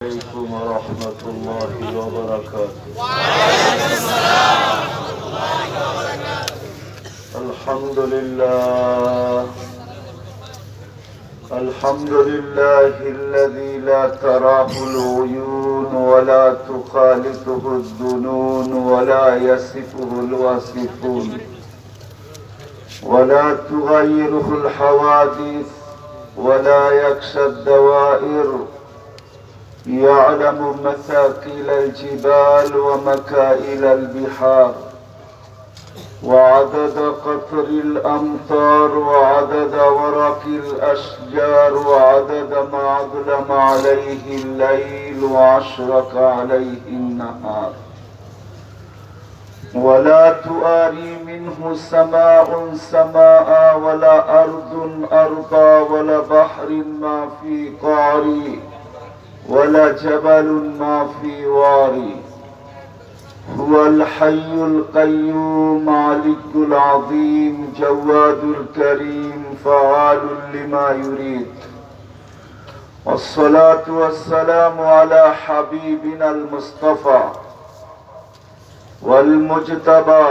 عليكم ورحمة الله وبركاته. وعليكم السلام ورحمة الله وبركاته. الحمد لله الذي لا تراه العيون ولا تخالطه الظنون ولا يصفه الواصفون ولا تغيره الحوادث ولا يخشى الدوائر، يعلم مثاقيل الجبال ومكائل البحار وعدد قطر الأمطار وعدد ورق الأشجار وعدد ما أظلم عليه الليل وأشرق عليه النهار، ولا تواري منه سماء سماء ولا أرض أرضا ولا بحر ما في قعري ولا جبل ما في واري. هو الحي القيوم علي العظيم جواد الكريم فعال لما يريد، والصلاة والسلام على حبيبنا المصطفى والمجتبى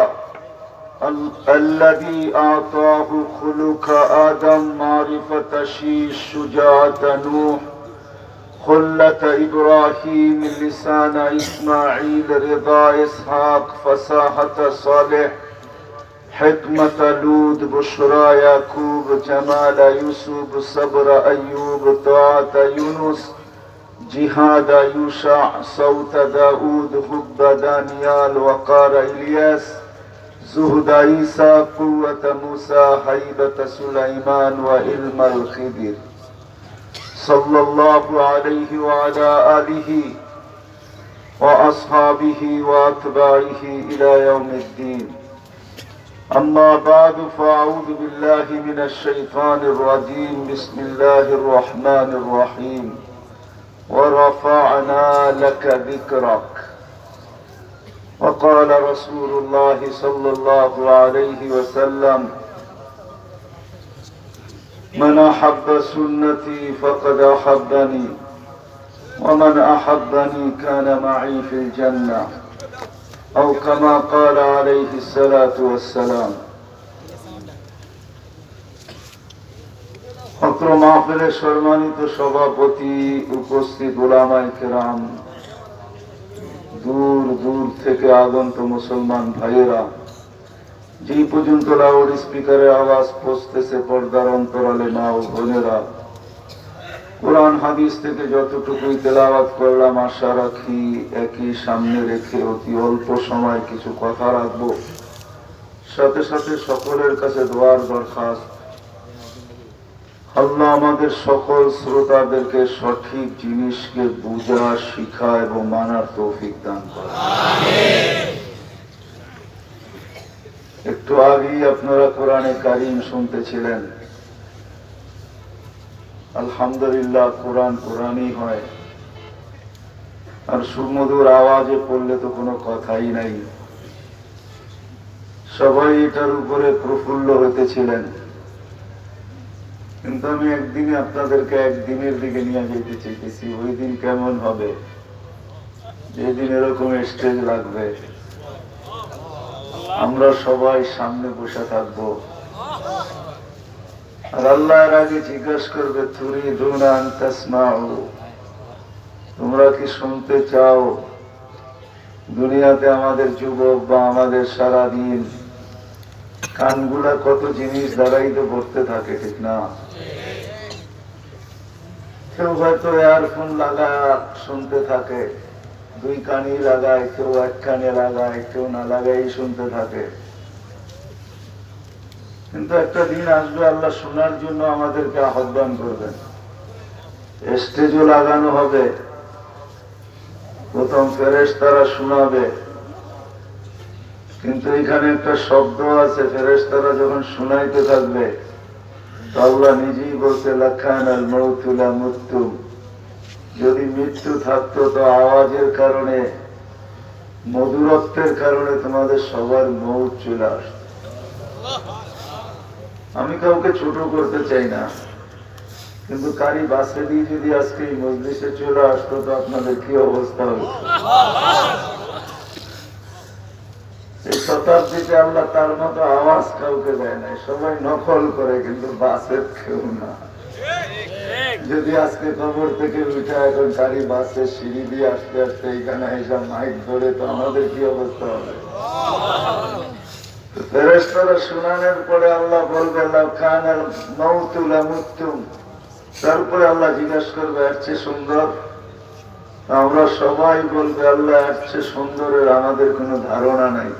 الذي أعطاه خلق آدم معرفة شيش شجاعة نوح خلة إبراهيم لسان إسماعيل رضا إسحاق فصاحة صالح حكمة لود بشرى يعقوب جمال يوسف صبر أيوب طاعة يونس جهاد يوشع صوت داود حب دانيال وقار إلياس زهد عيسى قوة موسى هيبة سليمان وعلم الخضر، صلى الله عليه وعلى آله وأصحابه وأتباعه إلى يوم الدين. أما بعد، فأعوذ بالله من الشيطان الرجيم. بسم الله الرحمن الرحيم. ورفعنا لك ذكرك. وقال رسول الله صلى الله عليه وسلم: من أحب سنتي فقد أحبني ومن أحبني كان معي في الجنة، أو كما قال عليه الصلاة والسلام। অত্র মাহফিলের সম্মানিত সভাপতি, উপস্থিত উলামায়ে কেরাম, দূর দূর থেকে আগত মুসলমান ভাইয়েরা, যেই পর্যন্ত লাউড স্পিকারের আওয়াজ পৌঁছতেছে পর্দার অন্তরালে মা ও বোনেরা, কোরআন হাদিস থেকে যতটুকুই তেলাওয়াত করলাম আশা রাখি একই সামনে রেখে অতি অল্প সময় কিছু কথা রাখবো। সাথে সাথে সকলের কাছে দোয়ার দরখাস্ত, আল্লাহ আমাদের সকল শ্রোতাদেরকে সঠিক জিনিসকে বুঝা, শিখা এবং মানার তৌফিক দান করেন। একটু আগেই আপনারা কোরআনে কারীম শুনতেছিলেন। আলহামদুলিল্লাহ, কোরআন কোরআনই হয়, আর সুমধুর আওয়াজে পড়লে তো কোনো কথাই নাই। সবাই এটার উপরে প্রফুল্ল হতেছিলেন, কিন্তু আমি একদিনে আপনাদেরকে একদিনের দিকে নিয়ে যেতে চাইতেছি। ওই দিন কেমন হবে, যেদিন এরকম স্টেজ লাগবে, আমরা সবাই সামনে বসে থাকবো, আর আল্লাহর আগে জিজ্ঞাসা করবে তুরিদুনা আন তাসমাউ, তোমরা কি শুনতে চাও? দুনিয়াতে আমাদের যুবক বা আমাদের সারাদিন কানগুলা কত জিনিস দ্বারাই তো ভরতে থাকে, ঠিক না? কেউ হয়তো ইয়ারফোন লাগায় শুনতে থাকে, দুই কানই লাগায়, কেউ এক কানে লাগায়, কেউ না লাগাই শুনতে থাকে। কিন্তু একটা দিন আসবে আল্লাহ শোনার জন্য আমাদেরকে আহ্বান করবেন, স্টেজও লাগানো হবে, প্রথম ফেরেশতারা শোনাবে। কিন্তু এখানে একটা শব্দ আছে, ফেরেশতারা যখন শোনাইতে থাকবে তো আল্লাহ নিজেই বলতে লাখানাল মাউতু লা মুতুম, যদি মৃত্যু থাকতো তো আওয়াজের কারণে, মধুরত্বের কারণে তোমাদের সবার মৌত চলে আসতো। আমি কাউকে ছোট করতে চাই না, কিন্তু কারি বাসে দিয়ে যদি আজকে এই মজলিসে চলে আসতো তো আপনাদের কি অবস্থা হতো? এই শতাব্দীতে আল্লাহ তার মতো আওয়াজ কাউকে দেয় নাই, সবাই নকল করে, কিন্তু বাসের কেউ না। যদি আজকে কবর থেকে উঠে এখন গাড়ি বাসে সিঁড়ি দিয়ে আসতে আসতে এইখানে এসব মাইক ধরে, তো আমাদের কি অবস্থা হবে? ফেরেশতারা শুনানোর পরে আল্লাহ বলবে লাউ কানাল মাউতু লামুতুম, তারপরে আল্লাহ জিজ্ঞাসা করবে এর চেয়ে সুন্দর? আমরা সবাই বলবে আল্লাহ এর চেয়ে সুন্দরের আমাদের কোনো ধারণা নাই।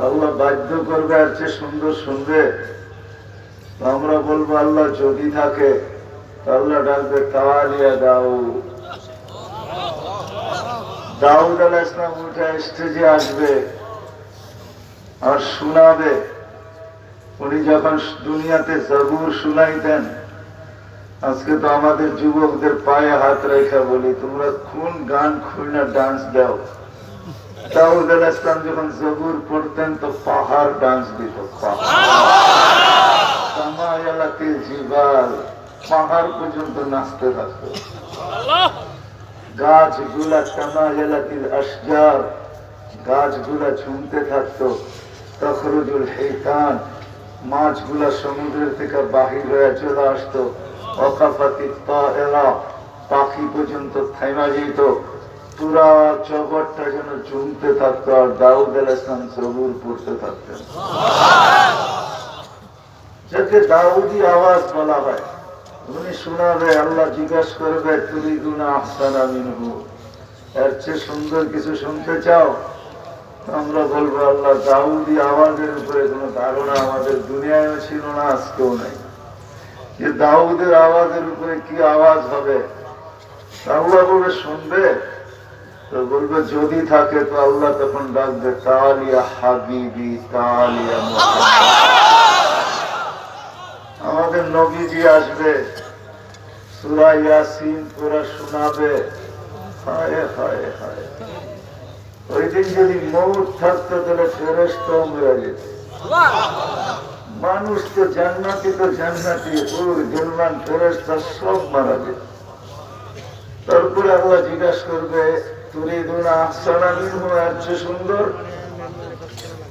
আল্লাহ বাধ্য করবে এর চেয়ে সুন্দর শুনবে। আমরা বলবো আল্লাহ যদি থাকে, আল্লাহ ডাকবে তাওয়ালিয়া দাউদ। দাউদ আলাইহিস সালাম উঠে স্টেজে আসবে আর শোনাবে। উনি যখন দুনিয়াতে জবুর শুনাইতেন, আজকে তো আমাদের যুবকদের পায়ে হাত রেখা বলি তোমরা কোন গান খুলনা ডান্স দাও। দাউদ আলাইহিস সালাম যখন জবুর পড়তেন তো পাহাড় ডান্স দিত, পাহাড় পর্যন্ত নাচতে থাকতো। গাছগুলা তামায়ালাতিল আশজার, গাছগুলা ঝুমতে থাকতো। তখরুজুল হিতান, মাছগুলা সমুদ্রের থেকে বাহির হয়ে চলে আসতো। ওয়াকাফাতিত তায়রা, পাখি পর্যন্ত থেমে যেত। পুরা জগৎটা যেন ঝুমতে থাকতো। আর দাউদ আলাইহিস সালাম জবুর পড়তে থাকতেন, যাকে দাউদি আওয়াজ বলা হয়। উনি শোনাবে, আল্লাহ জিজ্ঞাসা করবে তুরিদুনা আহসানা মিনহু, এর চেয়ে সুন্দর কিছু শুনতে চাও? আমরা বলবো আল্লাহ দাউদি আওয়াজের উপরে কোনো ধারণা আমাদের দুনিয়ায় ছিল না, আজকেও নাই। যে দাউদের আওয়াজের উপরে কি আওয়াজ হবে? আল্লাহ বলবে শুনবে? তো বলবে যদি থাকে তো আল্লাহ তখন ডাকবে তালিয়া হাবিবি তালিয়া মুহাম্মদ। আমাদের নবীজি আসবে, সূরা ইয়াসিন পুরা শোনাবে। হায় হায় হায়, ওই দিন যদি মৌত থাকতো তাহলে ফেরেশতাও মেরে যেত। মানুষ তো জান্নাতি, হুর গিলমান ফেরেশতা সব মারা যেত। তারপরে আল্লাহ জিজ্ঞাসা করবে তুরিদুনা আহসানা মিনহু, এর চেয়ে সুন্দর?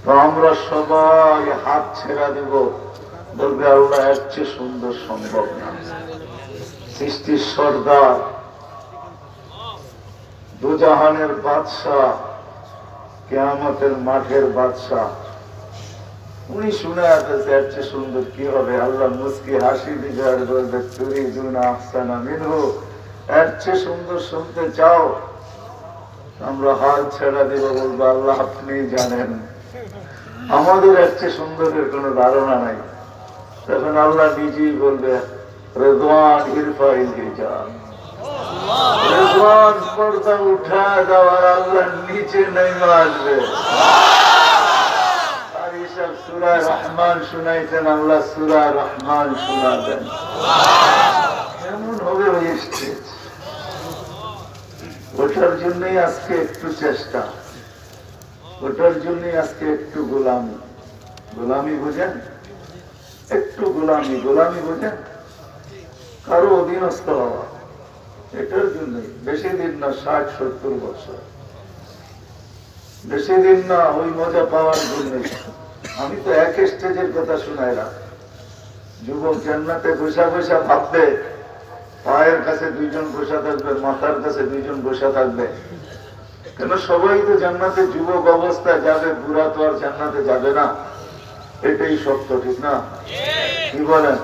তো আমরা সবাই হাত ছেড়া দিব, বলবে আল্লাহ এর চেয়ে সুন্দর সম্ভব না। সৃষ্টির সর্দার, দুজাহানের বাদশাহ, কিয়ামতের মাঠের বাদশাহ, উনি শুনে আসতেছে এর চেয়ে সুন্দর কি হবে? আল্লাহ মুস্কি হাসি দিবে আর বলবে তুরিদুনা আহসানা মিনহু, এর চেয়ে সুন্দর শুনতে চাও? আমরা হাত ছেড়া দিব, বলবো আল্লাহ আপনি জানেন, আমাদের এর চেয়ে সুন্দরের কোনো ধারণা নাই। তখন আল্লাহ নিজেই বলবে রেজওয়ান ইরফাইল হিজাব, রেজওয়ান পর্দা উঠা দেওয়ার আল্লাহ নিচে নেমে আসবে। আর এইসব সূরা রহমান শুনাইতেন, আল্লাহ সূরা রহমান শোনাবেন। কেমন হবে ওই স্টেজ? ওটার জন্যই আজকে একটু চেষ্টা, ওটার জন্যই আজকে একটু গোলামি। গোলামি বোঝেন? একটু গোলামি বোঝেন? কারো অধীনস্থ হওয়া, এটার জন্যই। বেশি দিন না, 60-70 বছর, বেশি দিন না ওই মজা পাওয়ার জন্যই। আমি তো এক স্টেজের কথা শুনাইলাম। যুবক জান্নাতে বসা বসা ভাববে, পায়ের কাছে দুইজন বসা থাকবে, মাথার কাছে দুইজন বসা থাকবে। কেন সবাই তো জান্নাতে যুবক অবস্থায় যাবে, বুড়া তো আর জান্নাতে যাবে না। এটাই সত্য, ঠিক না? কি বলেন?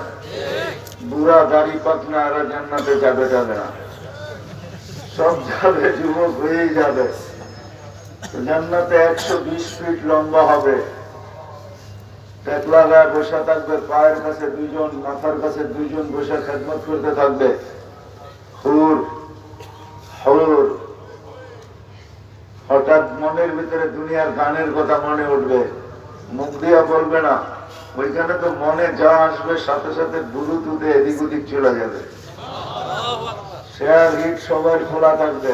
বুড়া দাড়ি পাকনা আর জান্নাতে যাবে না, সব যাবে, যুবক হয়েই যাবে। জান্নাতে 120 ফিট লম্বা হবে, টেকলা গায়ে বসা থাকবে, পায়ের কাছে দুইজন, মাথার কাছে দুইজন বসে খেদমত করতে থাকবে। হুর হুর। হঠাৎ মনের ভিতরে দুনিয়ার গানের কথা মনে উঠবে, মুখ দিয়া বলবে না। ওইখানে তো মনে যা আসবে সাথে সাথে ব্লুটুথে এদিক ওদিক চলে যাবে। শেয়ার হিট সবার খোলা থাকবে।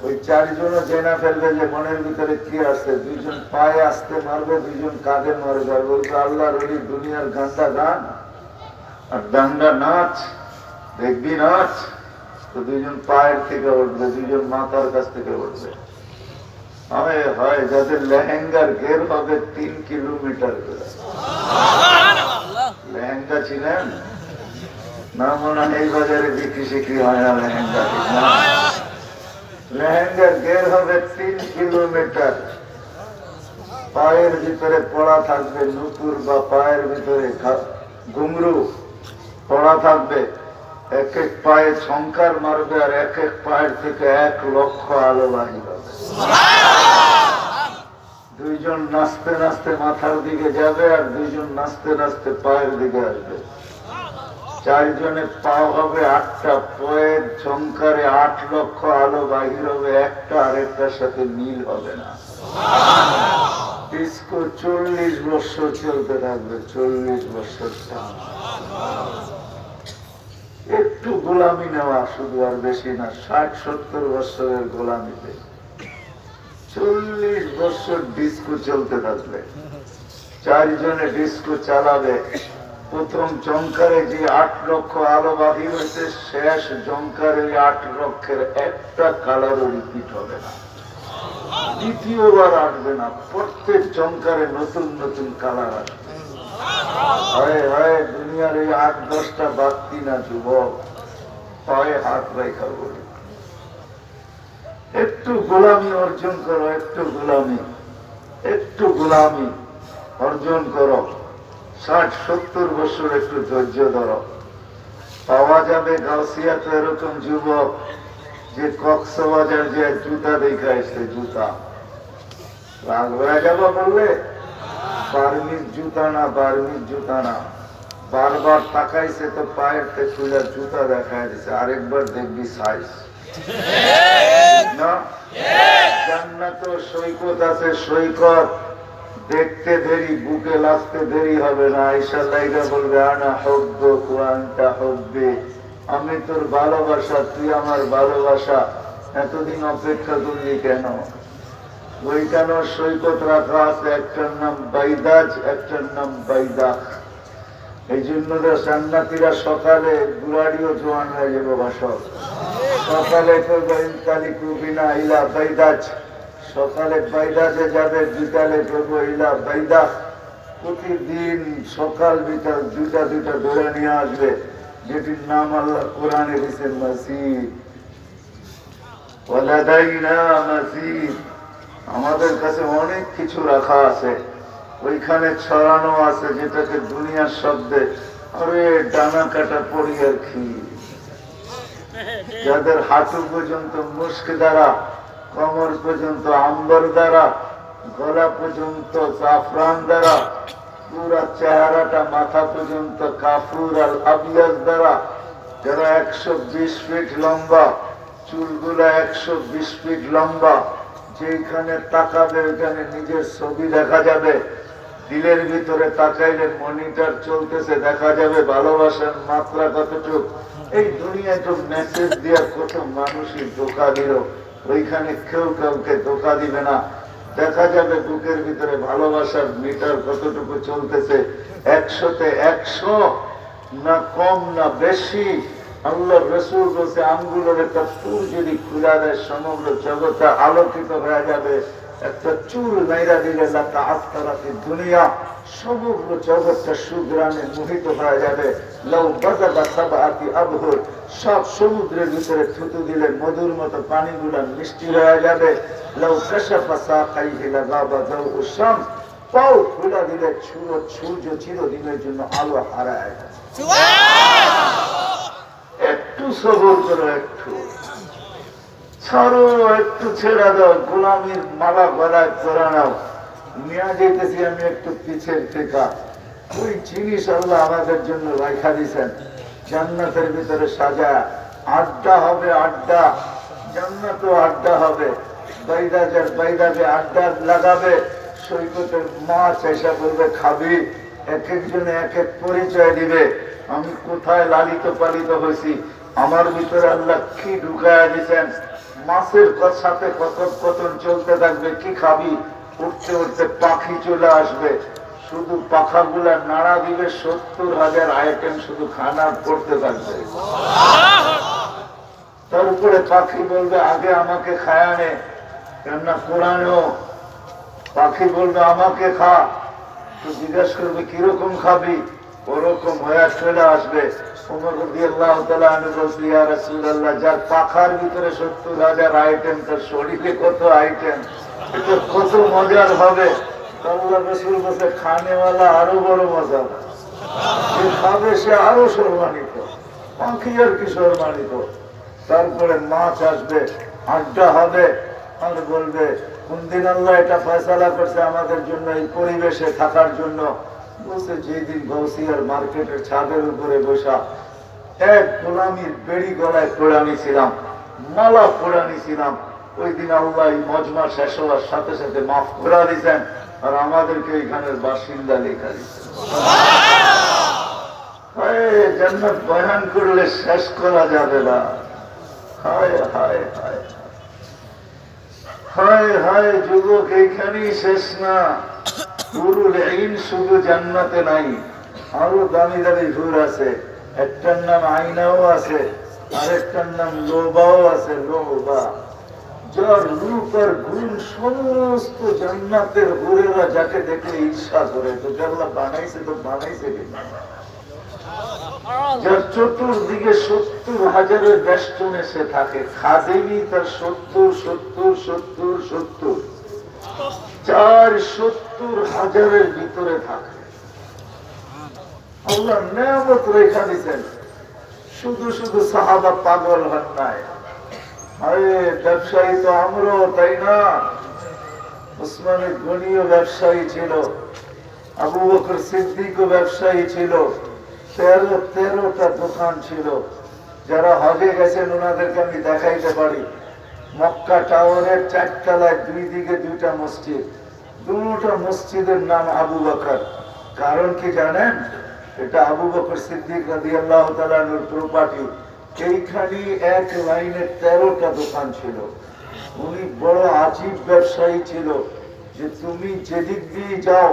ওই চারজনও জেনে ফেলবে যে মনের ভিতরে কি আছে। দুইজন পায়ে আসতে মারবে, দুইজন কাঁধে মারবে, আর বলবে আল্লাহর ওই দুনিয়ার গানটা গান। আর ডান্ডা নাচ, দেখবি নাচ, তো দুইজন পায়ের থেকে উঠবে, দুইজন মাথার কাছ থেকে উঠবে। হয় হয় যাদের লেহেঙ্গার ঘের হবে 3 কিলোমিটার করে। লেহেঙ্গা ছিলেন না? মনে হয় এই বাজারে বিক্রি শিক্রি হয় না লেহেঙ্গা। লেহেঙ্গার ঘের হবে 3 কিলোমিটার। পায়ের ভিতরে পড়া থাকবে নুপুর, বা পায়ের ভিতরে ঘুংরু পড়া থাকবে। এক এক পায়ে ঝংকার মারবে, আর এক এক পায়ের থেকে 1 লক্ষ আলো বাহির হবে। দুইজন নাচতে নাচতে মাথার দিকে যাবে, আর দুইজন নাচতে নাচতে পায়ের দিকে আসবে। 4 জনের পাও হবে 8টা, পায়ের ঝংকারে 8 লক্ষ আলো বাহির হবে, একটা আরেকটার সাথে মিল হবে না। ডিস্কো 40 বছর চলতে থাকবে, 40 বছর। একটু গোলামি নেওয়া শুধু, আর বেশি না। 60-70 বছরের গোলামিতে 40 বছর ডিস্কো চলতে থাকবে। 4 জনে ডিস্কো চালাবে। প্রথম জংকারে যে 8 লক্ষ আলো বাহির হয়েছে, শেষ জংকারে 8 লক্ষের একটা কালারও রিপিট হবে না, দ্বিতীয়বার আসবে না। প্রত্যেক জংকারে নতুন নতুন কালার আসবে। হয় হয় দুনিয়ার এই 8-10টা বাড়তি না যুবক, পায়ে হাত রেখা বলি। একটু গোলামি অর্জন করো, একটু গোলামি, একটু গোলামি অর্জন করো। 60-70 বছর একটু ধৈর্য ধরো। পাওয়া যাবে গাউসিয়া তো এরকম যুবক যে কক্সবাজার যে জুতা দেখা এসে, জুতা রাগ হয়ে যাবো বললে, বার্মিজ জুতা না, বার্মিজ জুতা না। বারবার তাকাইছে তো পায়ের তে খুলে জুতা দেখায় দিছে, আরেকবার দেখবি সাইজ না। জান্নাত সৈকত আছে, সৈকত দেখতে দেরি, বুকে লাগতে দেরি হবে না। আয়েশা লাইগা বলবে আনা হুব্বুক ওয়া আনতা হুব্বি, আমি তোর ভালোবাসা, তুই আমার ভালোবাসা, এতদিন অপেক্ষা করলি কেন? ওইখানে সৈকত রাখা আছে, একটার নাম বাইদাজ, একটার নাম বাইদাখ। এই জন্য জান্নাতীরা সকালে গুড়াড়িও জোয়ান হয়ে যাবে বাসক। সকালে ইলা বাইদাজ, সকালে বাইদাজে যাবে, বিকালে করবো ইলা বাইদাখ। প্রতিদিন সকাল বিকাল দুইটা দুইটা ধরে নিয়ে আসবে, যেটির নাম আল্লাহ কোরআনে দিয়েছেন মসজিদ। ওয়ালাদাইনা মসজিদ, আমাদের কাছে অনেক কিছু রাখা আছে, ওইখানে ছড়ানো আছে, যেটাকে দুনিয়ার শব্দে আরে ডানা কাটা পড়ি আর কি। যাদের হাঁটু পর্যন্ত মুস্ক দ্বারা, কোমর পর্যন্ত আম্বর দ্বারা, গলা পর্যন্ত জাফরান দ্বারা, পুরা চেহারাটা মাথা পর্যন্ত কাফুর আল আবিয়াজ দ্বারা, যারা 120 ফিট লম্বা, চুলগুলা 120 ফিট লম্বা, যেখানে তাকাবে ওইখানে নিজের ছবি দেখা যাবে। দিলের ভিতরে তাকাইলে মনিটর চলতেছে, দেখা যাবে ভালোবাসার মাত্রা কতটুকু। এই দুনিয়ায় তো মেসেজ দিয়া কত মানুষই ধোকা দিল, ওইখানে কেউ কাউকে ধোকা দিবে না। দেখা যাবে বুকের ভিতরে ভালোবাসার মিটার কতটুকু চলতেছে, 100-তে 100, না কম না বেশি। আল্লাহ রসুল বলছে আঙ্গুলের একটা চুল যদি খুলে দেয়, সমগ্র জগৎটা আলোকিত হয়ে যাবে। একটা চুল নাইরা দিলে দুনিয়া, সমগ্র জগৎটা সুগ্রামে মোহিত হয়ে যাবে। লাউ বাদাবা সাবআতি আবহুর, সব সমুদ্রের ভিতরে থুতু দিলে মধুর মতো পানিগুলা মিষ্টি হয়ে যাবে। লাউ কাশাফা সাকাইহি লাগাবা যাউ শামস, পাও খুলে দিলে সূর্য চিরদিনের জন্য আলো হারায় যাবে। একটু সবর করো, একটু ছাড়ো, একটু ছেড়ে দাও, গোলামির মালা গলায় পরা নাও। নিয়ে যেতেছি আমি একটু পিছের থেকে, ওই জিনিস আল্লাহ আমাদের জন্য রাখা দিয়েছেন জান্নাতের ভিতরে সাজা। আড্ডা হবে, আড্ডা, জান্নাত আড্ডা হবে। বাইদাজে আড্ডা লাগাবে, সৈকতের মাছ এসে বলবে খাবি, এক একজনে এক এক পরিচয় দিবে। আমি কোথায় লালিত পালিত হয়েছি, আমার ভিতরে আল্লাহ কি ঢুকায় দিচ্ছেন। মাছের সাথে কথোপকথন চলতে থাকবে, কি খাবি, উঠতে উঠতে পাখি চলে আসবে, শুধু পাখাগুলা নাড়া দিবে, 70,000 আইটেম শুধু খানার করতে থাকবে। তারপরে পাখি বলবে আগে আমাকে খায়ানে, কেননা কোরআনেও পাখি বলবে আমাকে খা। তো জিজ্ঞাসা করবে কিরকম খাবি, ওরকম হয়ে চলে আসবে। ওমর রাদিয়াল্লাহু তাআলা আনহু বলছে, ইয়া রাসূলুল্লাহ, যার পাখার ভিতরে 70,000 আইটেম, তার শরীরে কত আইটেম, এটা কত মজার হবে। আল্লাহ রাসূল বলছে খানেওয়ালা আরো বড় মজা, যে খাবে সে আরো সম্মানিত, পাখি আর কি সম্মানিত। তারপরে মাছ আসবে, আড্ডা হবে, আর বলবে কোন দিন আল্লাহ এটা ফয়সালা করছে আমাদের জন্য এই পরিবেশে থাকার জন্য। বলছে যেদিন গৌসিয়ার মার্কেটের ছাদের উপরে বসা এক গোলামির বেড়ি গলায় পড়ানি ছিলাম, মালা পড়ানি ছিলাম, ওই দিন আল্লাহ এই মজমা শেষ হওয়ার সাথে সাথে মাফ করে দিয়েছেন, আর আমাদেরকে এখানের বাসিন্দা লেখা দিচ্ছেন। জান্নাত বয়ান করলে শেষ করা যাবে না। হায় হায় হায় হায় হায়, যুবক এইখানেই শেষ না। হুরুল আইন শুধু জান্নাতে নাই, আরো দামি দামি হুর আছে। একটার নাম আইনাও আছে, আরেকটার নাম লোবাও আছে। লোবা, যার রূপ আর গুণ সমস্ত জান্নাতের হুরেরা যাকে দেখলে ঈর্ষা করে। তো যারা বানাইছে তো বানাইছে কিনা, যার চতুর্দিকে 70,000 বেষ্টনে সে থাকে, খাদেমি তার 70,000 70,000 ভিতরে থাকে। আল্লাহ নেয়ামত রেখা দিচ্ছেন, শুধু শুধু সাহাবা পাগল হন নাই। আরে ব্যবসায়ী তো আমরাও, তাই না? উসমান গনিও ব্যবসায়ী ছিল, আবু বকর সিদ্দিকও ব্যবসায়ী ছিল, 13টা দোকান ছিল। যারা হজে গেছেন ওনাদেরকে আমি দেখাইতে পারি, মক্কা টাওয়ারের 4 তলায় 2 দিকে 2টা মসজিদ, 2টা মসজিদের নাম আবু বকর। কারণ কি জানেন? এটা আবু বকর সিদ্দিক রাদিয়াল্লাহু তাআলা আনহুর প্রপার্টি। এইখানে এক লাইনে 13টা দোকান ছিল। উনি বড় আজীব ব্যবসায়ী ছিল, যে তুমি যেদিক দিয়ে যাও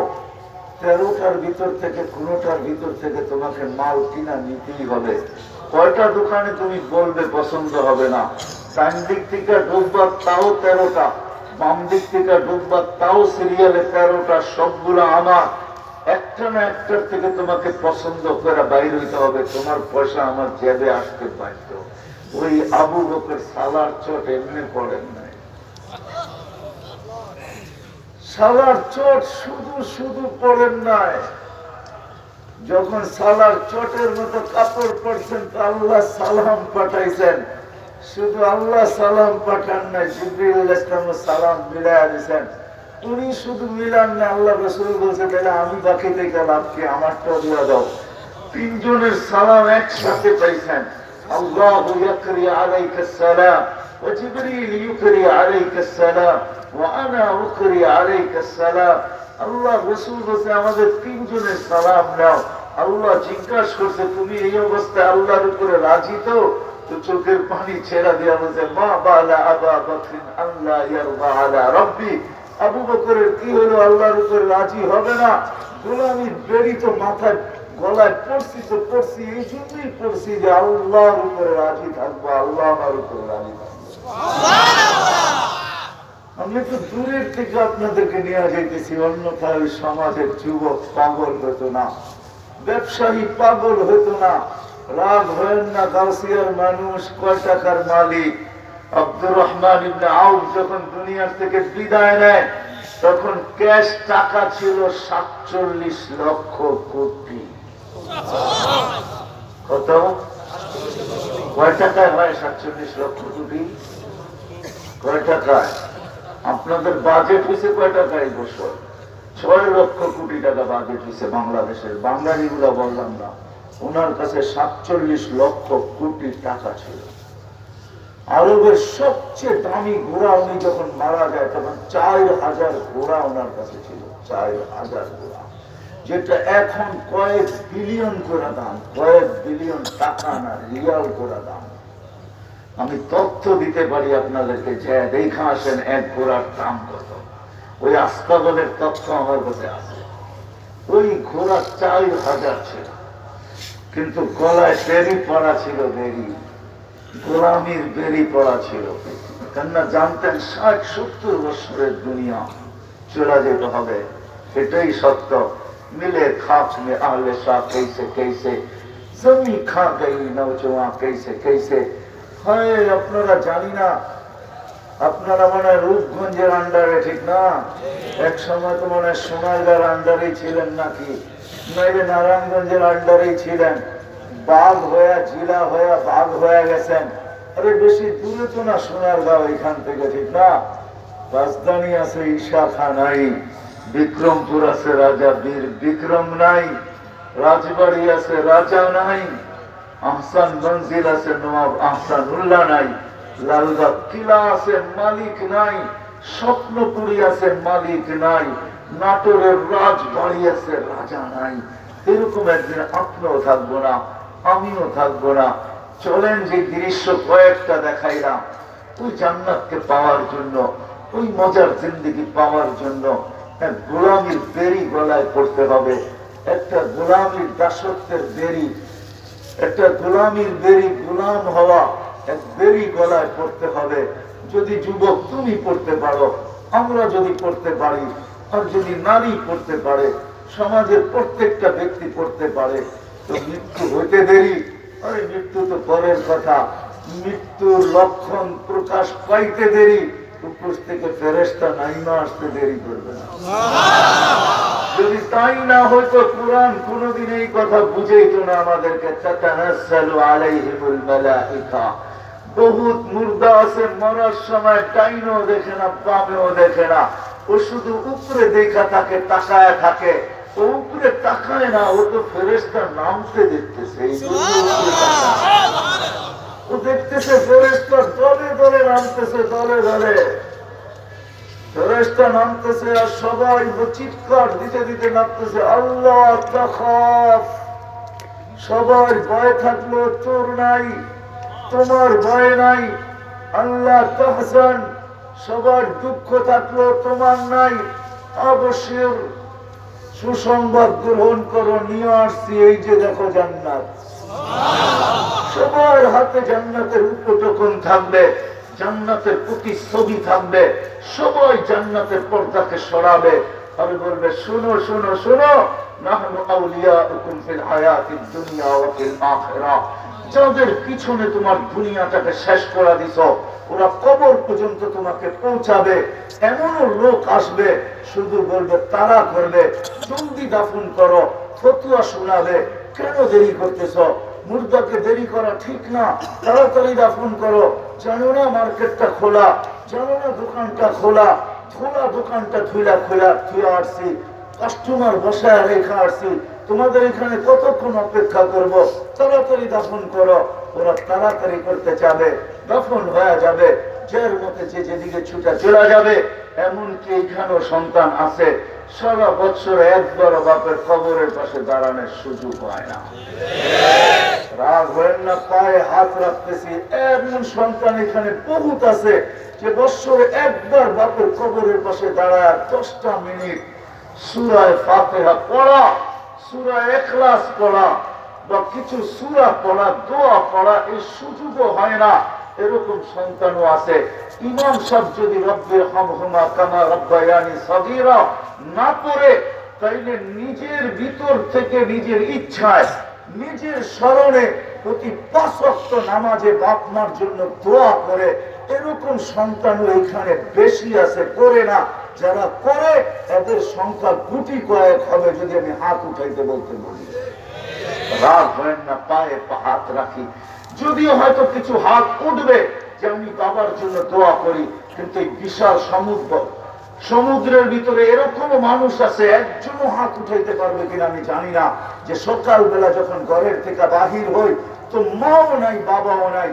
13টার ভিতর থেকে কোনোটার ভিতর থেকে তোমাকে মাল কিনা নিতেই হবে। কয়টা দোকানে তুমি বলবে পছন্দ হবে না। ডান দিক থেকে ঢুকবা তাও 13টা, বাম দিক থেকে ঢুকবা তাও সিরিয়ালে 13টা, সবগুলো আমার। একটা না একটার থেকে তোমাকে পছন্দ করে বাইর হইতে হবে, তোমার পয়সা আমার জেবে আসতে বাধ্য। ওই আবু বকর সালার চোট এমনি পড়েন নাই, সালার চোট শুধু শুধু পড়েন নাই। যখন সালার চোটের মতো কাপড় পরছেন তো আল্লাহ সালাম পাঠাইছেন। শুধু আল্লাহ সালাম পাঠান নাই, জিবরিল আলাইহিস সালাম সালাম মিলাইয়া দিয়েছেন। উনি শুধু মিলান না, আল্লাহ রাসূল বলছে তাহলে আমি বাকিতে গেলাম কি, আমারটা দিয়ে দাও। 3 জনের সালাম একসাথে পাইছেন। আল্লাহু ইয়াকরি আলাইকাস সালাম ওয়া জিবরিল ইউকরি আলাইকাস সালাম ওয়া আনা উকরি আলাইকাস সালাম। আল্লাহ রাসূল বলছে আমাদের 3 জনের সালাম নাও। আল্লাহ জিজ্ঞাসা করছে তুমি এই অবস্থায় আল্লাহর উপরে রাজি তো? তো চোখের পানি ছেড়া দিয়া বলছে মা বালা আবা বকরিন আল্লাহ ইয়ারদা আলা রাব্বি। আবু বকরের কি হলো, আল্লাহর উপরে রাজি হবে না? গোলামির বেড়ি তো মাথায় গলায় পড়ছি, তো পড়ছি এই জন্যই পড়ছি যে আল্লাহর উপরে রাজি থাকবো, আল্লাহ আমার উপরে রাজি থাকবো। আমি তো দূরের থেকে আপনাদেরকে নিয়ে যাইতেছি, অন্যথায় ওই সমাজের যুবক পাগল হতো না, ব্যবসায়ী পাগল হতো না। রাগ হয়েন না, গাউসিয়ার মানুষ, কয় টাকার মালিক। আব্দুর রহমান ইবনে আউফ যখন দুনিয়ার থেকে বিদায় নেয় তখন ক্যাশ টাকা ছিল 47 লক্ষ কোটি। কত? কয় টাকায় হয় 47 লক্ষ কোটি? কয় টাকায়? আপনাদের বাজেট হয়েছে কয় টাকা এই বছর? 6 লক্ষ কোটি টাকা বাজেট হয়েছে বাংলাদেশের। বাঙালিগুলো বললাম না, ওনার কাছে 47 লক্ষ কোটি টাকা ছিল। আরবের সবচেয়ে দামি ঘোড়া উনি যখন মারা যায় তখন 4000 ঘোড়া ওনার কাছে ছিল। 4000 ঘোড়া, যেটা এখন কয়েক বিলিয়ন করে দাম, কয়েক বিলিয়ন টাকা না, রিয়াল করে দাম। আমি তথ্য দিতে পারি আপনাদেরকে, যে দেখা আসেন এক ঘোড়ার দাম কত। ওই আস্তাবলের তথ্য আমার কাছে আছে। ওই ঘোড়া 4000 ছিল, কিন্তু গলায় বেরি পড়া ছিল, বেরি গোলামির বেরি পড়া ছিল। কেননা জানতেন 60-70 বছরের দুনিয়া চলে যেতে হবে, এটাই সত্য। মিলে খাক মে আহলে শাহ कैसे कैसे জমি খা গই নওজওয়ান कैसे कैसे। হয় আপনারা জানি না, আপনারা মনে হয় রূপগঞ্জের আন্ডারে, ঠিক না? এক সময় তো মনে হয় সোনারগাঁর আন্ডারেই ছিলেন নাকি, নইলে নারায়ণগঞ্জের আন্ডারেই ছিলেন। বাঘ হয়ে জিলা হয়ে বাঘ হয়ে গেছেন। আরে বেশি দূরে তো না সোনারগাঁও এখান থেকে, ঠিক না? রাজধানী আছে ঈশা খান নাই, বিক্রমপুর আছে রাজা বীর বিক্রম নাই, রাজবাড়ি আছে রাজা নাই, আহসান মঞ্জিল আছে নবাব আহসানুল্লাহ নাই, লালবাগ কিলা আছে মালিক নাই, স্বপ্নপুরী আছে মালিক নাই, নাটোরের রাজবাড়ি আছে রাজা নাই। এরকম একদিন আপনিও থাকবো না, আমিও থাকবো না। চলেন যে দৃশ্য কয়েকটা দেখাইলাম, ওই জান্নাতকে পাওয়ার জন্য, ওই মজার জিন্দেগি পাওয়ার জন্য এক গোলামির বেরি গলায় পড়তে হবে, একটা গোলামির দাসত্বের বেরি, একটা গোলামির বেরি, গোলাম হওয়া এক বেরি গলায় পড়তে হবে। যদি যুবক তুমি পড়তে পারো, আমরা যদি পড়তে পারি, আর যদি নারী পড়তে পারে, সমাজের প্রত্যেকটা ব্যক্তি পড়তে পারে, তো মৃত্যু হইতে দেরি। আরে মৃত্যু তো পরের কথা, মৃত্যুর লক্ষণ প্রকাশ পাইতে দেরি, উপর থেকে ফেরেশতা নাইমা আসতে দেরি করবে না। যদি তাই না হইতো কুরআন কোনদিন এই কথা বুঝাইতো না আমাদেরকে। তাতানাজ্জালু আলাইহিমুল মালাইকা, বহুত মুর্দা আছে, মরার সময় ডাইনও দেখে না, বামেও দেখে না, ও শুধু উপরে দেখা থাকে, তাকায় থাকে। ও উপরে তাকায় না, ও তো ফেরেশতা নামতে দেখতেছে, এই জন্য উপরে তাকায়। ও দেখতেছে ফেরেশতা দলে দলে নামতেছে, দলে দলে ফেরেশতা নামতেছে, আর সবাই চিৎকার দিতে দিতে নামতেছে, আল্লাহ তাখাফ। সবার ভয় থাকলো, তোর নাই, তোমার ভয় নাই। আল্লাহ তাহজান, সবার দুঃখ থাকলো, তোমার নাই। অবশ্যই সুসংবাদ গ্রহণ করো, নিয়ে আসছি, এই যে দেখো জান্নাত। সবার হাতে জান্নাতের উপটকন থাকবে, জান্নাতের প্রতিচ্ছবি থাকবে, সবাই জান্নাতের পর্দাকে সরাবে আর বলবে, শুনো শুনো শুনো, নাহনু আউলিয়াউকুম ফিল হায়াতিদ দুনিয়া ওয়া ফিল আখিরাহ। যাদের পিছনে তোমার দুনিয়াটাকে শেষ করে দিছো, ওরা কবর পর্যন্ত তোমাকে পৌঁছাবে। এমনও লোক আসবে, শুধু বলবে, তারা করবে, জলদি দাফন করো, ফতোয়া শোনাবে, কেন দেরি করতেছ? মুর্দাকে দেরি করা ঠিক না, তাড়াতাড়ি দাফন করো। জানো না মার্কেটটা খোলা, জানো না দোকানটা খোলা, খোলা দোকানটা ধুইলা খোলা ধুয়ে আসছি, কাস্টমার বসায় রেখা আসছি, তোমাদের এখানে কতক্ষণ অপেক্ষা করব? তাড়াতাড়ি দাফন করো। ওরা তাড়াতাড়ি করতে যাবে, দাফন হয়ে যাবে, যের মতে যে যেদিকে ছুটা চলে যাবে। এমনকি এখানেও সন্তান আছে, সারা বছর একবার বাপের কবরের পাশে দাঁড়ানোর সুযোগ হয় না। রাগ হয় না, পায়ে হাত রাখতেছি, এমন সন্তান এখানে বহুত আছে যে বছরে একবার বাপের কবরের পাশে দাঁড়ায় 10টা মিনিট সূরা ফাতিহা পড়া, সূরা ইখলাস পড়া বা কিছু সূরা পড়া, দোয়া পড়া, এই সুযোগও হয় না। এরকম সন্তানও আছে। ইমাম সাহেব যদি রব্বির হামহুমা কামা রাব্বায়ানি সগীরা না পড়ে, তাইলে নিজের ভিতর থেকে নিজের ইচ্ছায়, নিজের স্মরণে প্রতি 5 ওয়াক্ত নামাজে বাপ মার জন্য দোয়া করে, এরকম সন্তানও এখানে বেশি আছে, করে না। যারা করে এদের সংখ্যা গুটি কয়েক হবে, যদি আমি হাত উঠাইতে বলতে বলি। রাগ হয় না, পায়ে হাত রাখি, যদিও হয়তো কিছু হাত উঠবে যে আমি বাবার জন্য দোয়া করি, কিন্তু এই বিশাল সমুদ্রের ভিতরে এরকম মানুষ আছে, একজনও হাত উঠাইতে পারবে কিনা আমি জানি না, যে সকালবেলা যখন ঘরের থেকে বাহির হই, তো মাও নাই, বাবাও নাই,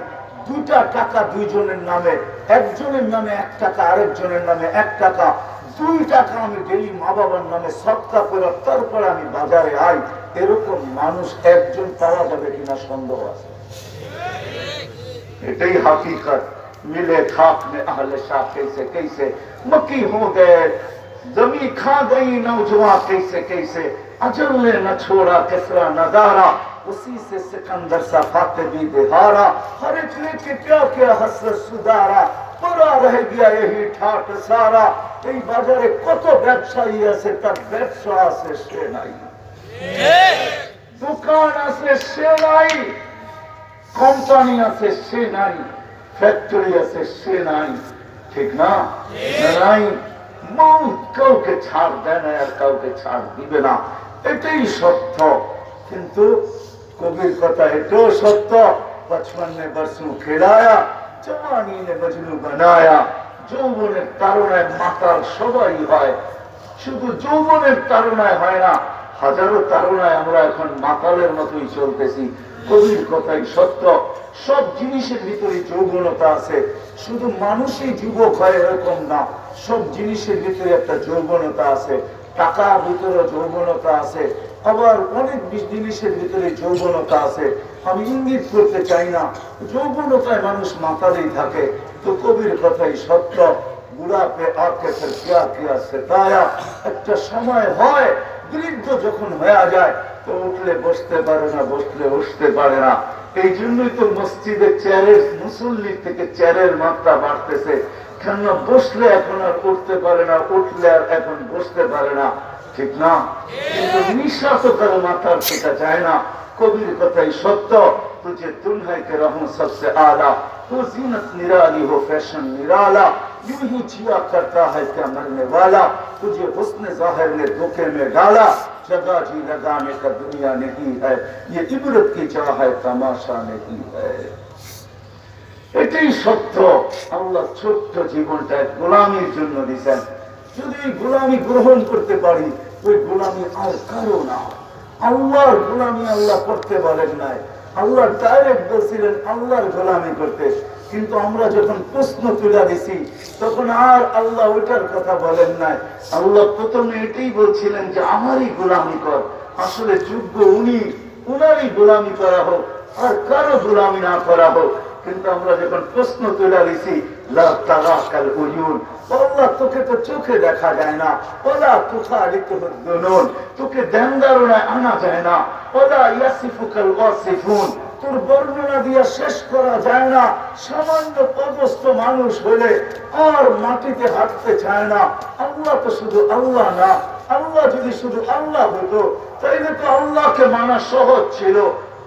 2টা টাকা দুইজনের নামে, একজনের নামে 1 টাকা, আরেকজনের নামে 1 টাকা, 2 টাকা আমি ডেলি মা বাবার নামে সৎকা করে তারপরে আমি বাজারে আই। এরকম মানুষ একজন পাওয়া যাবে কিনা সন্দেহ আছে। এটাই হাকিকত। मिले खाक में अहले शाह कैसे कैसे मक्की हो गए, जमी खा गई नौजवान कैसे कैसे। अजल ने न छोड़ा किसरा नजारा, उसी से सिकंदर सा फाते भी देहारा, हर एक लेके क्या क्या हसरत सुधारा, पड़ा रह गया यही ठाट सारा। এই বাজারে কত ব্যবসায়ী আছে, তার ব্যবসা আছে সে নাই, দোকান আছে সে নাই, কোম্পানি আছে সে নাই, ফ্যাক্টরি আছে সে নাই, ঠিক না? নাই, মৌত কাউকে ছাড় দেয় না আর কাউকে ছাড় দিবে না, এটাই সত্য। কিন্তু কবির কথা এটাও সত্য, 55 বর্ষों खिलाया, जवानी ने मजनू बनाया। যৌবনের তাড়নায় মাতাল সবাই হয়, শুধু যৌবনের তাড়নায় হয় না, হাজারো তাড়নায় আমরা এখন মাতালের মতোই চলতেছি। কবির কথাই সত্য, সব জিনিসের ভিতরে যৌবনতা আছে, শুধু মানুষই যুবক হয় এরকম না, সব জিনিসের ভিতরে একটা যৌবনতা আছে। টাকার ভিতরে যৌবনতা আছে, আবার অনেক জিনিসের ভিতরে যৌবনতা আছে। আমি ইঙ্গিত করতে চাই না, যৌবনতায় মানুষ মাতালেই থাকে। তো কবির কথাই সত্য, বুড়াপে আকে ফির কিয়া কিয়া সেতায়া, একটা সময় হয় বৃদ্ধ যখন হয়ে যায় তো উঠলে বসতে পারে না, বসলে উঠতে পারে না। এই জন্যই তো মসজিদে চেয়ারের মুসল্লি থেকে চেয়ারের মাত্রা বাড়তেছে, কেননা বসলে এখন আর উঠতে পারে না, উঠলে আর এখন বসতে পারে না, ঠিক না? কিন্তু নিঃশ্বাস কারো মাথার থেকে যায় না। কবির কথাই সত্য, तुझे दुल्हन के रहूं सबसे आला, तो जीनत निराली हो फैशन निराला, यूं ही जिया करता है क्या मरने वाला, तुझे हुस्न जाहिर ने धोखे में डाला, जगह जी लगाने का दुनिया नहीं है, ये इबरत की चाह है तमाशा नहीं है। এটাই সত্য। আল্লাহ ছোট্ট জীবনটা গোলামির জন্য দিয়েছেন, যদি গোলামি গ্রহণ করতে পারি ওই গোলামি আর কারো না। আল্লাহর গোলামি আল্লাহ করতে বলেন নাই, আল্লাহ ডাইরেক্ট বলছিলেন আল্লাহর গোলামি করতে, কিন্তু আমরা যখন প্রশ্ন তুলে দিছি তখন আর আল্লাহ ওইটার কথা বলেন নাই। আল্লাহ প্রথমে এটাই বলছিলেন যে আমারই গোলামি কর, আসলে যোগ্য উনি, উনারই গোলামি করা হোক, আর কারো গোলামি না করা হোক। কিন্তু আমরা যখন প্রশ্ন তুলে দিছি লা তারাকাল উয়ুন, আল্লাহ তোকে তো চোখে দেখা যায় না, ওলা তুখারিকুহুদ দুনুন, তোকে ধ্যানধারণায় আনা যায় না, ওলা ইয়াসিফুকাল ওয়াসিফুন, তোর বর্ণনা দিয়ে শেষ করা যায় না। সামান্য পদস্থ মানুষ হলে আর মাটিতে হাঁটতে চায় না। আল্লাহ তো শুধু আল্লাহ না, আল্লাহ যদি শুধু আল্লাহ হতো তাইলে তো আল্লাহকে মানা সহজ ছিল।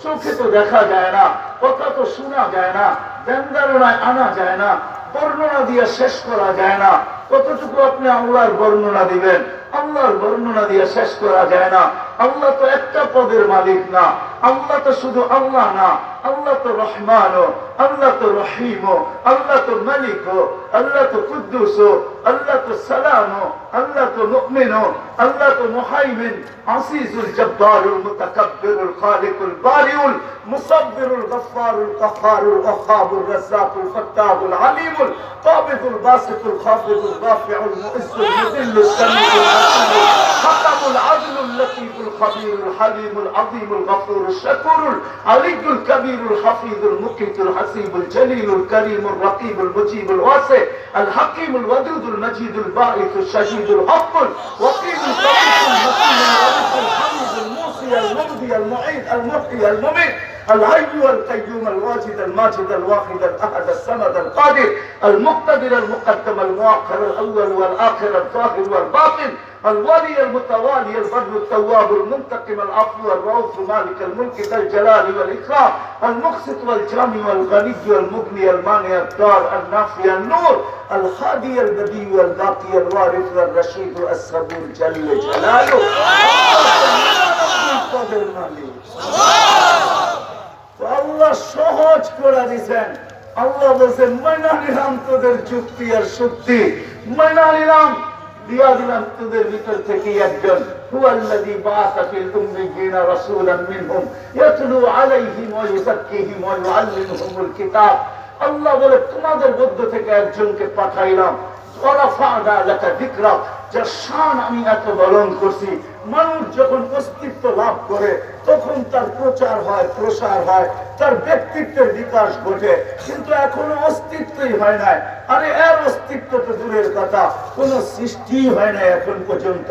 চোখে তো দেখা যায় না, কথা তো শোনা যায় না, ধ্যানধারণায় আনা যায় না, বর্ণনা দিয়ে শেষ করা যায় না। কতটুকু আপনি আল্লাহর বর্ণনা দিবেন? আল্লাহর বর্ণনা দিয়ে শেষ করা যায় না। আল্লাহ তো একটা পদের মালিক না, আল্লাহ তো শুধু আল্লাহ না, আল্লাহ তো রহমান, আল্লাহ তো রহিম, আল্লাহ তো মালিক, আল্লাহ তো কুদ্দুস, আল্লাহ তো সালাম, আল্লাহ তো মুমিন, আল্লাহ তো মুহাইমিন, আসিজুল জব্বারুল মুতাকাব্বিরুল খালিকুল বারিউল মুসাব্বিরুল গফফারুল কাহ্হারুল ওয়াহাবুর রাজ্জাকুল ফাত্তাহুল আলিমুল কাবিদুল বাসিতুল খাফিদুল রাফিউল মুইজ্জুল মুদিল্লুস সামিউল আলিমুল হাকামুল আদলুল লতীফুল খাবীরুল হালিমুল আযীমুল গফুরুশ শাকুরুল আলিয়ুল কবীরুল হাফিজুল মুকিতুল হাসিবুল জলিলুল করিমুর রকিবুল মুজিবুল ওয়াসি আল হাকিমুল ওয়াদুদুল মজিদুল বাঈসুশ শাহীদুল হকুল ওয়াকিলুল কবীরুল মকিনুল ওয়ারিসুল হামিদুল মুসি আল মুবদি আল মুঈদ আল মুহয়ি আল মুমীত الحي القيوم الواجد الماجد الواحد الاحد الصمد القادر المقتدر المقدم المؤخر الاول والاخر الظاهر والباطن الولي المتوالي البر التواب المنتقم العفو الرؤوف مالك الملك ذا الجلال والاكرام المقسط والجامع والغني والمغني المانع الدار النافع النور الهادي البديع والباقي الوارث الرشيد الصبور جل جلاله আল্লাহ সহজ করে দিয়েছেন। আল্লাহ বলছেন মানা নিলাম তোদের যুক্তি আর শক্তি, মানা নিলাম, দিয়া দিলাম তোদের ভিতর থেকে একজন, হুয়াল্লাযী বাআসা ফিল উম্মিয়্যিনা রাসূলান মিনহুম ইয়াতলু আলাইহিম ওয়া ইউযাক্কিহিম ওয়া ইউআল্লিমুহুমুল কিতাব। আল্লাহ বলে তোমাদের মধ্য থেকে একজনকে পাঠাইলাম, ওয়া রাফা'না লাকা যিকরাক, যার শান আমি এত বরণ করছি। মানুষ যখন অস্তিত্ব লাভ করে তখন তার প্রচার হয়, প্রসার হয়, তার ব্যক্তিত্বের বিকাশ ঘটে, কিন্তু এখনো অস্তিত্বই হয় নাই। আরে এর অস্তিত্ব তো দূরের কথা, কোন সৃষ্টি হয় নাই এখন পর্যন্ত।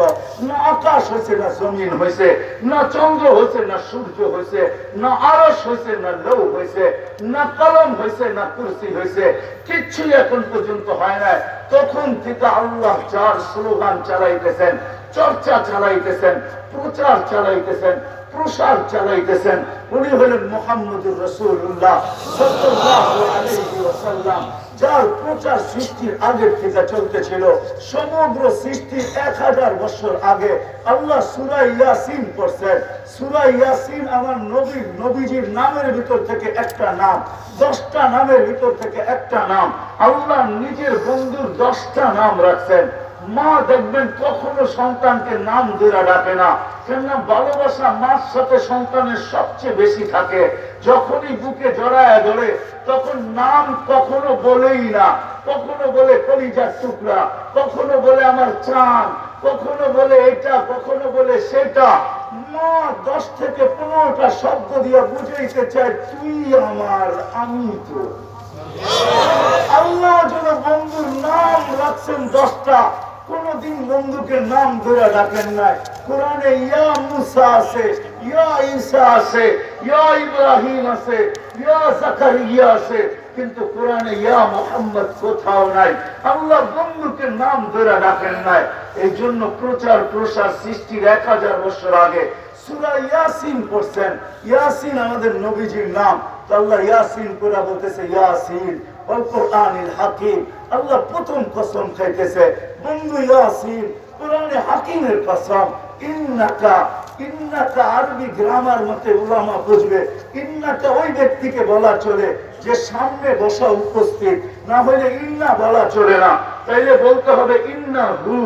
না আকাশ হয়েছে, না জমিন হয়েছে, না চন্দ্র হয়েছে, না সূর্য হয়েছে, না আরশ হয়েছে, না লৌ হয়েছে, না কলম হয়েছে, না কুরসি হয়েছে, কিচ্ছুই এখন পর্যন্ত হয় নাই। তখন থেকে আল্লাহ যার স্লোগান চালাইতেছেন, চর্চা চালাইতেছেন, প্রচার চালাইতেছেন, প্রসার চালাইতেছেন, উনি হলেন মুহাম্মদুর রাসূলুল্লাহ সাল্লাল্লাহু আলাইহি ওয়াসাল্লাম, যার প্রচার সৃষ্টির আগের থেকে চলতেছিল। সমগ্র সৃষ্টির 1000 বছর আগে আল্লাহ সূরা ইয়াসিন পড়ছেন। সূরা ইয়াসিন আমার নবীজির নামের ভিতর থেকে একটা নাম, 10টা নামের ভিতর থেকে একটা নাম। আল্লাহ নিজের বন্ধুর 10টা নাম রাখছেন। মা দেখবেন কখনো সন্তানকে নাম ধরে ডাকে না, কেননা ভালোবাসা মার সাথে সন্তানের সবচেয়ে বেশি থাকে। যখনই বুকে জড়ায় ধরে তখন নাম কখনো বলেই না, কখনো বলে কলিজার টুকরা, কখনো বলে আমার চাঁদ, কখনো বলে এটা, কখনো বলে সেটা। মা 10 থেকে 15টা শব্দ দিয়ে বুঝাইতে চায় তুই আমার, আমি তো। আল্লাহ যেন বন্ধুর নাম রাখছেন 10টা, কোনদিন বন্ধুকে নাম ধরে ডাকেন নাই। কোরআনে ইয়া মুসা আছে, ইয়া ঈসা আছে, ইয়া ইব্রাহিম আছে, ইয়া জাকারিয়া আছে, কিন্তু কোরআনে ইয়া মুহাম্মদ কোথাও নাই। আল্লাহ বন্ধুকে নাম ধরে ডাকেন নাই। এই জন্য প্রচার প্রসার সৃষ্টির 1000 বছর আগে সূরা ইয়াসিন পড়ছেন। ইয়াসিন আমাদের নবীজির নাম, তো আল্লাহ ইয়াসিন করে বলতেছে ইয়াসিন ওয়াল কুরআনিল হাকিম। আল্লাহ প্রথম কসম খাইতেছে বন্ধু ইয়াসিন, কোরআনে হাকিমের কসম। ইন্নাকা, ইন্নাকা আরবি গ্রামার মতে উলামা বুঝবে, ইন্নাকা ওই ব্যক্তিকে বলা চলে যে সামনে বসা উপস্থিত, না হলে ইন্না বলা চলে না, তাইলে বলতে হবে ইন্না হু।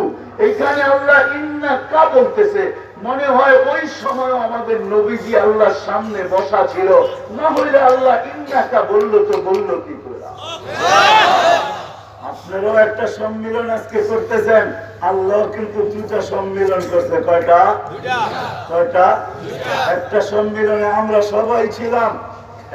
এইখানে আল্লাহ ইন্নাকা বলতেছে, মনে হয় ওই সময় আমাদের নবীজি আল্লাহর সামনে বসা ছিল, না হলে আল্লাহ ইন্নাকা বললো তো বললো কি করে? আপনারাও একটা সম্মিলন আজকে করতেছেন, আল্লাহ কিন্তু 2টা সম্মিলন করছে। কয়টা? কয়টা? একটা সম্মিলনে আমরা সবাই ছিলাম,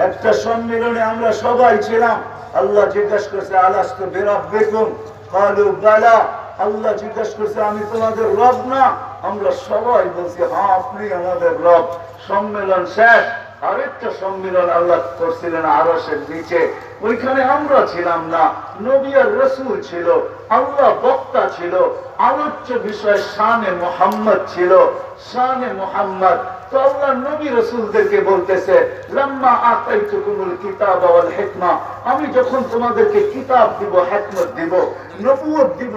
একটা সম্মিলনে আমরা সবাই ছিলাম। আল্লাহ জিজ্ঞাসা করছে আলাস্তু বিরাব্বিকুম ক্বালু বালা। আল্লাহ জিজ্ঞাসা করছে আমি তোমাদের রব না? আমরা সবাই বলছি হ্যাঁ আপনি আমাদের রব। সম্মেলন শেষ। আরেকটা সম্মেলন আল্লাহ করছিলেন আরশের নিচে, ওইখানে আমরা ছিলাম না, নবী আর রাসূল ছিল, আল্লাহ বক্তা ছিল, আলোচ্য বিষয় শানে মুহাম্মদ ছিল, শানে মুহাম্মদ। তো আল্লাহ নবী রাসূলদেরকে বলতেছে লাম্মা আতাইতুকুমুল কিতাবা ওয়াল হিকমা, আমি যখন তোমাদেরকে কিতাব দিব, হিকমত দিব, নবুয়ত দিব,